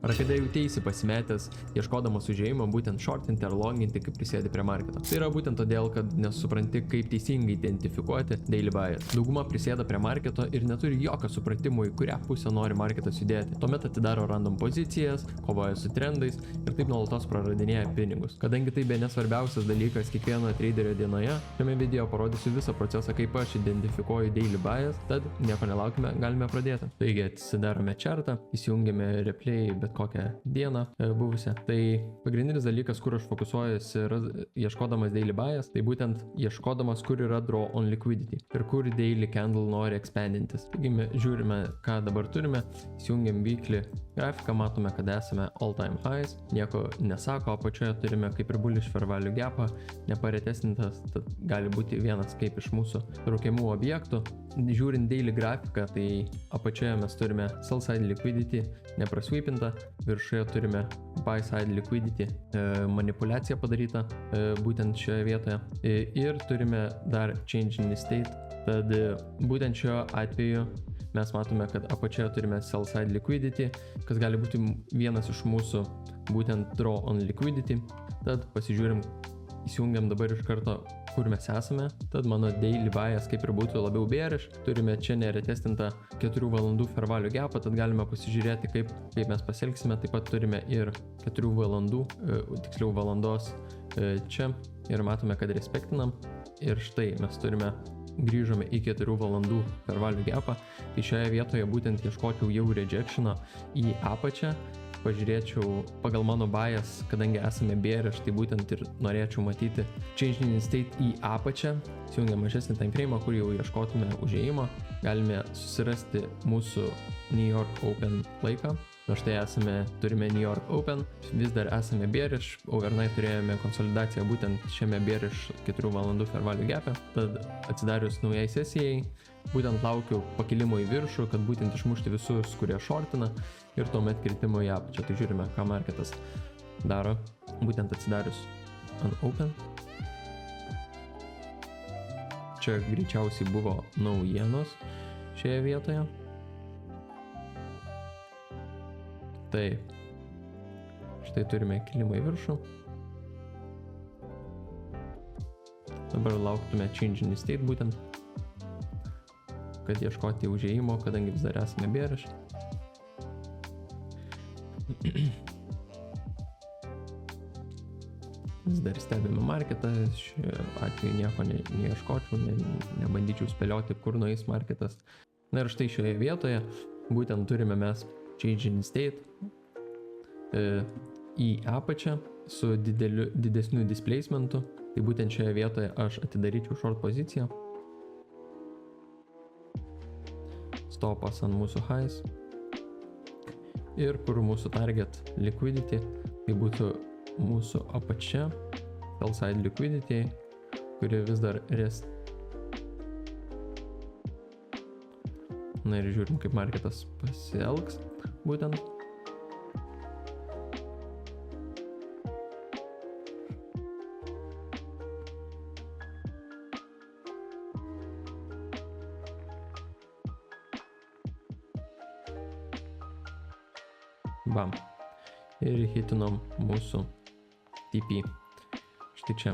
Ar kada jauteisi pasimetęs, ieškodamas užėjimo būtent shortinti ar longinti, kai prisėdi prie marketo? Tai yra būtent todėl, kad nesupranti, kaip teisingai identifikuoti daily bias. Dauguma prisėda prie marketo ir neturi jokio supratimo, į kurią pusę nori marketas judėti. Tuomet atidaro random pozicijas, kovoja su trendais ir taip nuolatos praradinėja pinigus. Kadangi tai be nesvarbiausias dalykas kiekvieno traderio dienoje, šiame video parodysiu visą procesą, kaip aš identifikuoju daily bias, tad nieko nelaukime, galime pradėti. Taigi atsidarome chartą, įsijungiame replay bet kokią dieną buvusią. Tai pagrindinis dalykas, kur aš fokusuojuosi ieškodamas daily bias, tai būtent ieškodamas, kur yra draw on liquidity ir kur daily candle nori expandintis. Taigi žiūrime, ką dabar turime, įsijungiam weekly grafiką, matome, kad esame all time highs, nieko nesako, apačioje turime kaip ir bullish fair value gapą, neparetesnintas, tad gali būti vienas kaip iš mūsų traukiamų objektų. Žiūrint daily grafiką, tai apačioje mes turime sell side liquidity neprasweepinta, viršuje turime buy side liquidity manipulacija padaryta būtent šioje vietoje ir turime dar change in state, tad būtent šiuo atveju mes matome, kad apačioje turime sell side liquidity, kas gali būti vienas iš mūsų būtent draw on liquidity, tad pasižiūrim, įsijungiam dabar iš karto, kur mes esame, tad mano daily bias kaip ir būtų labiau bearish, turime čia neretestintą 4 valandų fair value gapą, tad galime pasižiūrėti, kaip mes pasielgsime, taip pat turime ir 4 valandų, tiksliau valandos čia ir matome, kad respektinam ir štai mes grįžome į 4 valandų fair value gapą, tai šioje vietoje būtent ieškočiau jau rejectiono į apačią, pažiūrėčiau pagal mano bias, kadangi esame bearish, tai būtent ir norėčiau matyti change in state į apačią, įsijungiam mažesnį time frame, kur jau ieškotume užėjimo, galime susirasti mūsų New York Open laiką. Na štai turime New York Open, vis dar esame bearish, overnight turėjome konsolidaciją būtent šiame bearish 4 valandų fair value gap'e, tad atsidarius naujai sesijai, būtent laukiu pakilimo į viršų, kad būtent išmušti visus, kurie shortina ir tuomet kritimo į apačią. Tai žiūrime, ką marketas daro, būtent atsidarius ant Open. Čia greičiausiai buvo naujienos šioje vietoje. Tai štai turime kilimą į viršų. Dabar lauktume change in state būtent, kad ieškoti užėjimo, kadangi vis dar esame bearish. Vis dar stebime marketą, šiuo atveju nieko neieškočiau, nebandyčiau spėlioti, kur nueis marketas. Na ir štai šioje vietoje būtent turime mes change in state į apačią su didesniu displacementu, tai būtent šioje vietoje aš atidaryčiau short poziciją, stopas ant mūsų highs ir kur mūsų target liquidity, tai būtų mūsų apačia, sell side liquidity, kuri vis dar rest. Na ir žiūrim, kaip marketas pasielgs būtent. Bam. Ir hitinom mūsų TP. Štai čia.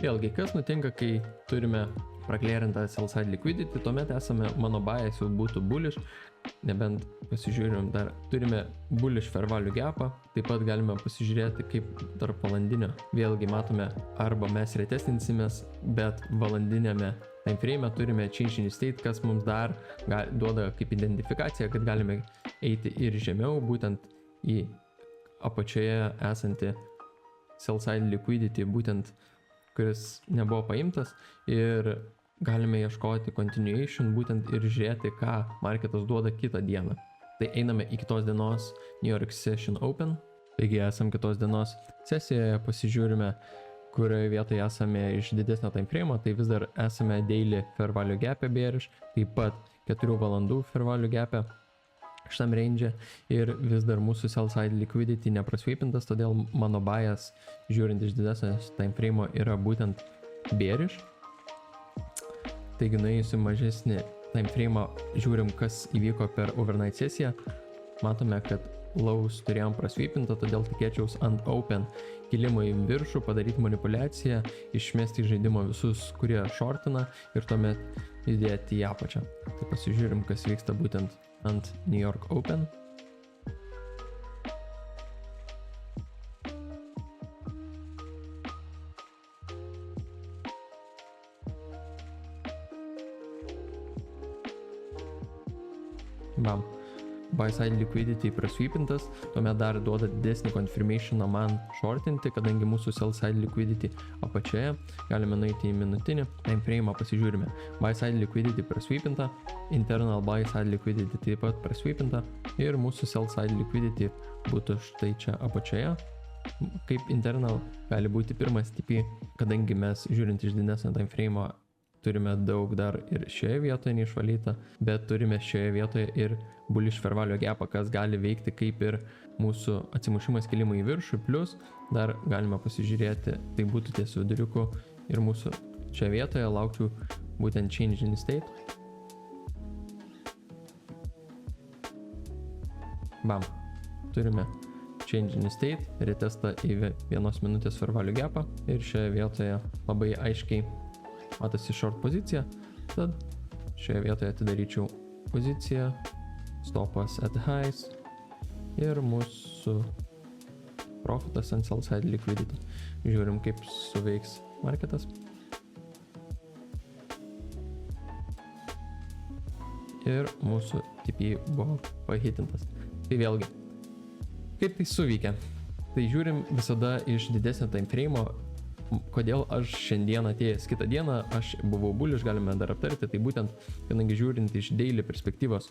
Vėlgi, kas nutinka, kai turime praklėrintą sell side liquidity, tuomet mano bias jau būtų bullish, nebent pasižiūrim dar, turime bullish fair value gapą, taip pat galime pasižiūrėti kaip tarp valandinio. Vėlgi matome, arba mes retestinsimės, bet valandinėme time frame turime change in state, kas mums dar duoda kaip identifikaciją, kad galime eiti ir žemiau, būtent į apačioje esantį sell side liquidity, būtent kuris nebuvo paimtas, ir galime ieškoti continuation būtent ir žiūrėti, ką marketas duoda kitą dieną. Tai einame į kitos dienos New York Session Open. Taigi esam kitos dienos sesijoje, pasižiūrime, kurioje vietoje esame iš didesnio time frame, tai vis dar esame daily fair value gap'e bearish, taip pat 4 valandų fair value gap'e šitam range ir vis dar mūsų sell side liquidity neprasweepintas, todėl mano bias žiūrint iš didesnio time frame yra būtent bearish. Taigi nuėjusi mažesnį time frame žiūrim, kas įvyko per overnight sesiją. Matome, kad lows turėjom prasvipintą, todėl tikėčiaus ant open kilimo į viršų, padaryti manipulaciją, išmesti iš žaidimo visus, kurie shortina ir tuomet judėti į apačią. Tai pasižiūrim, kas vyksta būtent ant New York Open. Bam. Buy side liquidity prasvipintas, tuomet dar duoda didesnį confirmationą man shortinti, kadangi mūsų sell side liquidity apačioje, galime nueiti į minutinį time frame, pasižiūrime. Buy side liquidity prasvipinta, internal buy side liquidity taip pat prasvipinta ir mūsų sell side liquidity būtų štai čia apačioje. Kaip internal gali būti pirmas TP, kadangi mes žiūrint iš didesnio time frame turime daug dar ir šioje vietoje neišvalyta, bet turime šioje vietoje ir bullish fair value gapą, kas gali veikti kaip ir mūsų atsimušimas kilimui į viršų, plus dar galime pasižiūrėti, tai būtų ties viduriuku ir mūsų šioje vietoje laukčiau būtent change in state. Bam, turime change in state, retestą į 1 minutės fair value gapą ir šioje vietoje labai aiškiai matosi short pozicija, tad šioje vietoje atidaryčiau poziciją, stopas at highs ir mūsų profitas ant sell side liquidity. Žiūrim, kaip suveiks marketas. Ir mūsų TP buvo pahitintas. Tai vėlgi, kaip tai suveikia? Tai žiūrim visada iš didesnio time frame. Kodėl aš šiandien atėjęs kitą dieną, aš buvau bullish, galime dar aptarti, tai būtent, kadangi žiūrint iš daily perspektyvos,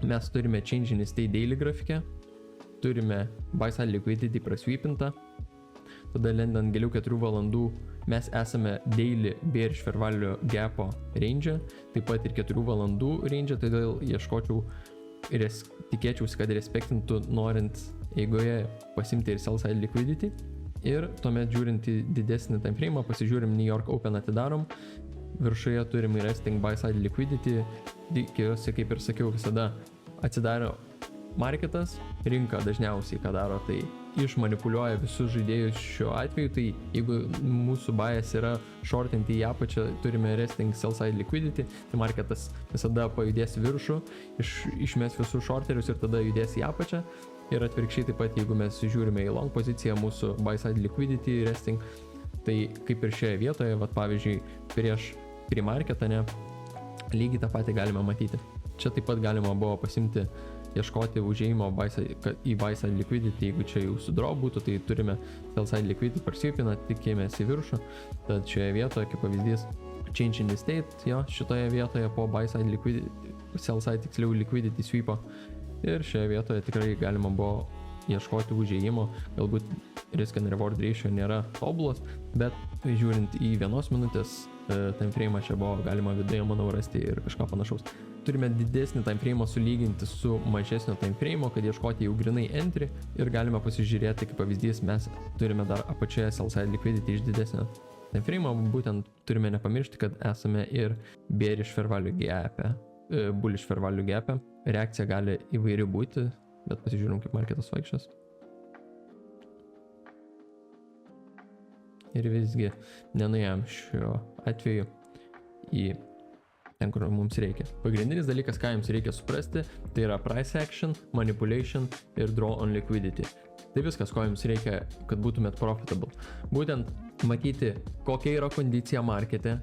mes turime change in state daily grafike, turime buy side liquidity prasvipintą, tada lendant giliau 4 valandų mes esame daily bearish fair value gapo range, taip pat ir 4 valandų range, todėl ieškočiau ir tikėčiausi, kad respektintų norint eigoje pasimti ir sell side liquidity. Ir tuomet žiūrint į didesnį time frame, pasižiūrim New York Open atidarom, viršuje turim į resting buy side liquidity, tikiuosi, kaip ir sakiau, visada atsidaro marketas, rinka dažniausiai ką daro, tai išmanipuliuoja visus žaidėjus šiuo atveju, tai jeigu mūsų bias yra shortinti į apačią, turime resting sell side liquidity, tai marketas visada pajudės viršų, išmes visus shorterius ir tada judės į apačią. Ir atvirkščiai taip pat, jeigu mes žiūrime į long poziciją, mūsų buy side liquidity resting, tai kaip ir šioje vietoje, vat, pavyzdžiui, prieš pre-marketą, lygiai tą patį galime matyti. Čia taip pat galima buvo pasimti, ieškoti užėjimo į buy side liquidity, jeigu čia jau su draw būtų, tai turime sell side liquidity parsvipinę, tikėjomės į viršų, tad šioje vietoje, kaip pavyzdys, change in state, jo, šitoje vietoje po buy side liquidity, sell side tiksliau liquidity sweepo. Ir šioje vietoje tikrai galima buvo ieškoti užėjimo, galbūt risk and reward ratio nėra tobulas, bet žiūrint į 1 minutės time frame čia buvo galima viduje, manau, rasti ir kažką panašaus. Turime didesnį time frame sulyginti su mažesnio time frame, kad ieškoti jau grinai entry ir galime pasižiūrėti, kaip pavyzdys, mes turime dar apačioje sell side liquidity iš didesnio time frame, būtent turime nepamiršti, kad esame ir bearish fair value gap'e, bullish fair value gap'e. Reakcija gali įvairi būti, bet pasižiūrim, kaip marketas vaikščias. Ir visgi nenuėjom šiuo atveju į ten, kur mums reikia. Pagrindinis dalykas, ką jums reikia suprasti, tai yra price action, manipulation ir draw on liquidity. Tai viskas, ko jums reikia, kad būtumėt profitable. Būtent matyti, kokia yra kondicija markete,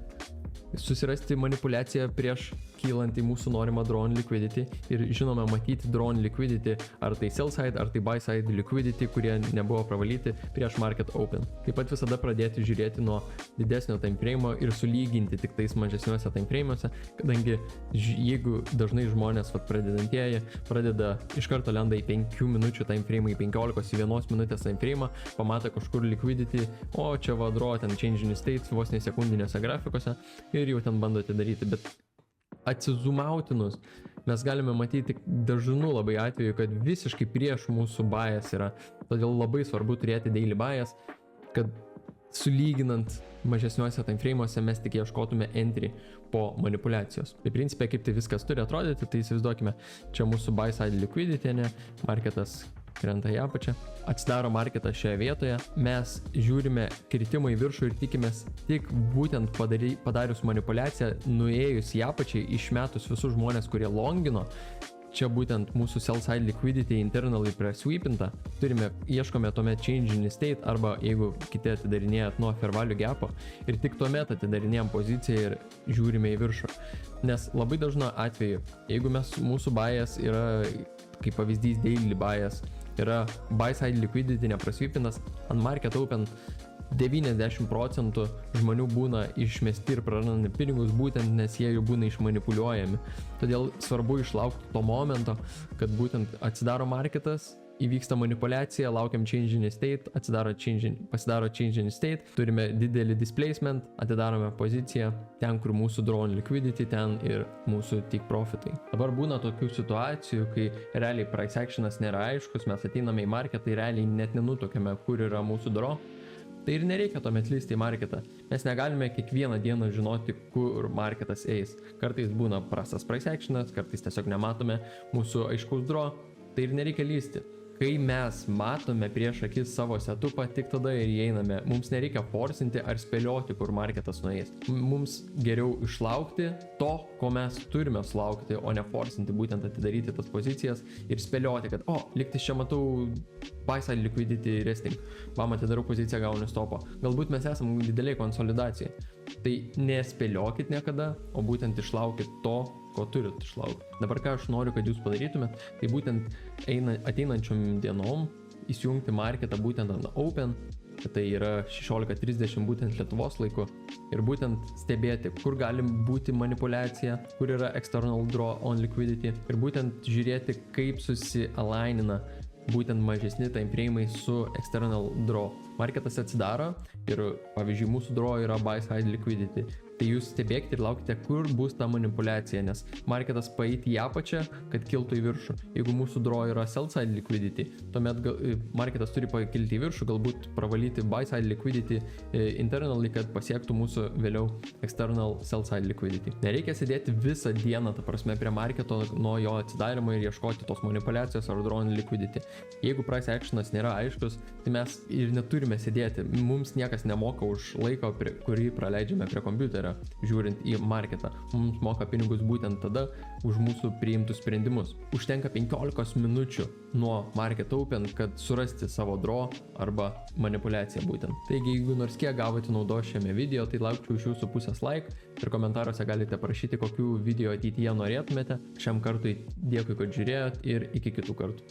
susirasti manipulaciją prieš kylant į mūsų norimą draw on liquidity ir žinoma matyti draw on liquidity, ar tai sell side, ar tai buy side liquidity, kurie nebuvo pravalyti prieš market open. Taip pat visada pradėti žiūrėti nuo didesnio time frame ir sulyginti tik tais mažesniuose time frame'uose, kadangi jeigu dažnai žmonės pradedantieji pradeda iš karto lenda į 5 minučių time frame, į 15 į 1 minutės time frame, pamato kažkur liquidity, o čia draw ten change in state vos ne sekundinėse grafikose ir jau ten bando atidaryti, bet atsizumautinus mes galime matyti dažnų labai atveju, kad visiškai prieš mūsų bias yra, todėl labai svarbu turėti daily bias, kad sulyginant mažesniuose time frame'uose mes tik ieškotume entry po manipulacijos. Tai principė, kaip tai viskas turi atrodyti, tai įsivaizduokime, čia mūsų buy side liquidity, ne, marketas krenta į apačią, atsidaro marketas šioje vietoje, mes žiūrime kritimą į viršų ir tikimės tik būtent padarius manipulaciją, nuėjus į apačią, išmetus visus žmonės, kurie longino, čia būtent mūsų sell side liquidity internally presweepinta, ieškome tuomet change in state arba jeigu kiti atidarinėjat nuo fair value gap'o ir tik tuomet atidarinėjam poziciją ir žiūrime į viršų. Nes labai dažnu atveju, jeigu mūsų bias yra, kaip pavyzdys daily bias, yra buy side liquidity neprasweepintas, ant market open 90% žmonių būna išmesti ir praranda pinigus būtent, nes jie jau būna išmanipuliuojami. Todėl svarbu išlaukti to momento, kad būtent atsidaro marketas, įvyksta manipulacija, laukiam change in state, pasidaro change in state, turime didelį displacement, atidarome poziciją, ten kur mūsų drone liquidity, ten ir mūsų tik profitai. Dabar būna tokių situacijų, kai realiai price actionas nėra aiškus, mes ateiname į marketą ir realiai net nenutokiame, kur yra mūsų draw. Tai ir nereikia tuomet lysti į marketą. Mes negalime kiekvieną dieną žinoti, kur marketas eis. Kartais būna prastas price actionas, kartais tiesiog nematome mūsų aiškaus draw, tai ir nereikia lysti. Kai mes matome prieš akis savo setupą, tik tada ir įeiname. Mums nereikia forcinti ar spėlioti, kur marketas nueis. Mums geriau išlaukti to, ko mes turime sulaukti, o ne forcinti, būtent atidaryti tas pozicijas ir spėlioti, kad lygtis čia matau buy side liquidity resting. Atidarau poziciją, gaunu stopą. Galbūt mes esam dideliai konsolidacijai. Tai nespėliokit niekada, o būtent išlaukit to, ko turit išlaukti. Dabar ką aš noriu, kad jūs padarytumėt, tai būtent ateinančiom dienom įsijungti marketą būtent ant open, tai yra 16:30 būtent Lietuvos laiku, ir būtent stebėti, kur gali būti manipulacija, kur yra external draw on liquidity, ir būtent žiūrėti, kaip susialainina būtent mažesni time frame'ai su external draw. Marketas atsidaro ir, pavyzdžiui, mūsų draw yra buy side liquidity. Tai jūs stebėkite ir laukite, kur bus ta manipulacija, nes marketas paeiti į apačią, kad kiltų į viršų. Jeigu mūsų draw yra sell side liquidity, tuomet marketas turi pakilti į viršų, galbūt pravalyti buy side liquidity internally, kad pasiektų mūsų vėliau external sell side liquidity. Nereikia sėdėti visą dieną, ta prasme, prie marketo nuo jo atsidarimo ir ieškoti tos manipulacijos ar draw on liquidity. Jeigu price actionas nėra aiškus, tai mes ir neturime sėdėti. Mums niekas nemoka už laiko, kurį praleidžiame prie kompiuterio, žiūrint į marketą. Mums moka pinigus būtent tada už mūsų priimtus sprendimus. Užtenka 15 minučių nuo market open, kad surasti savo draw arba manipulaciją būtent. Taigi, jeigu nors kiek gavote naudos šiame video, tai laukčiau iš jūsų pusės like ir komentaruose galite parašyti, kokių video ateityje norėtumėte. Šiam kartui dėkui, kad žiūrėjot ir iki kitų kartų.